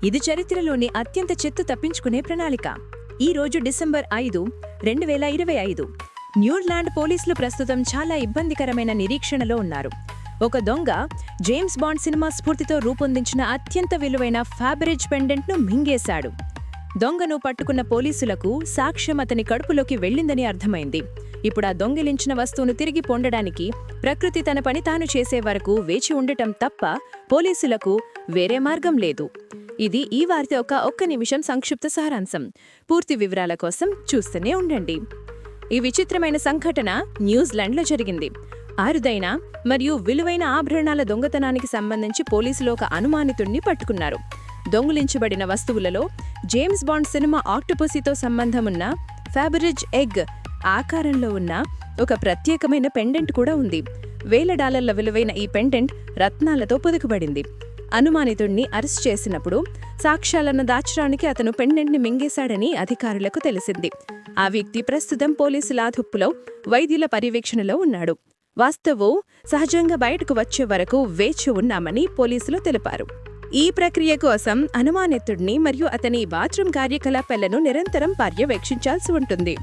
ఇది చరిత్రలోని అత్యంత చెత్త తప్పించుకునే ప్రణాళిక. ఈ రోజు డిసెంబర్ 5, 2025. న్యూజిలాండ్ పోలీసులు ప్రస్తుతం చాలా ఇబ్బందికరమైన నిరీక్షణలో ఉన్నారు. ఒక దొంగ జేమ్స్ బాండ్ సినిమా స్ఫూర్తితో రూపొందించిన అత్యంత విలువైన ఫ్యాబరిజ్ పెండెంట్ను మింగేశాడు. దొంగను పట్టుకున్న పోలీసులకు సాక్ష్యం అతని కడుపులోకి వెళ్ళిందని అర్థమైంది. ఇప్పుడు ఆ దొంగిలించిన వస్తువును తిరిగి పొందడానికి ప్రకృతి తన పని తాను చేసే వరకు వేచి ఉండటం తప్ప పోలీసులకు వేరే మార్గం లేదు. ఇది ఈ వార్త ఒక్క నిమిషం సంక్షిప్త సారాంశం. పూర్తి వివరాల కోసం చూస్తూనే ఉండండి. ఈ విచిత్రమైన సంఘటన న్యూజిలాండ్లో జరిగింది. అరుదైన మరియు విలువైన ఆభరణాల దొంగతనానికి సంబంధించి పోలీసులు ఒక అనుమానితుడిని పట్టుకున్నారు. దొంగిలించబడిన వస్తువులలో జేమ్స్ బాండ్ సినిమా ఆక్టోపసీతో సంబంధమున్న ఫ్యాబరిజ్ ఎగ్ ఆకారంలో ఉన్న ఒక ప్రత్యేకమైన పెండెంట్ కూడా ఉంది. $1000 విలువైన ఈ పెండెంట్ రత్నాలతో పొదుకుబడింది. అనుమానితుడిని అరెస్ట్ చేసినప్పుడు సాక్ష్యాలను దాచడానికి అతను పెండెంట్ని మింగేశాడని అధికారులకు తెలిసింది. ఆ వ్యక్తి ప్రస్తుతం పోలీసుల అదుపులో వైద్యుల పర్యవేక్షణలో ఉన్నాడు. వాస్తవం సహజంగా బయటకు వచ్చే వరకు వేచి ఉన్నామని పోలీసులు తెలిపారు. ఈ ప్రక్రియ కోసం అనుమానితుడిని మరియు అతని బాత్రూమ్ కార్యకలాపాలను నిరంతరం పర్యవేక్షించాల్సి ఉంటుంది.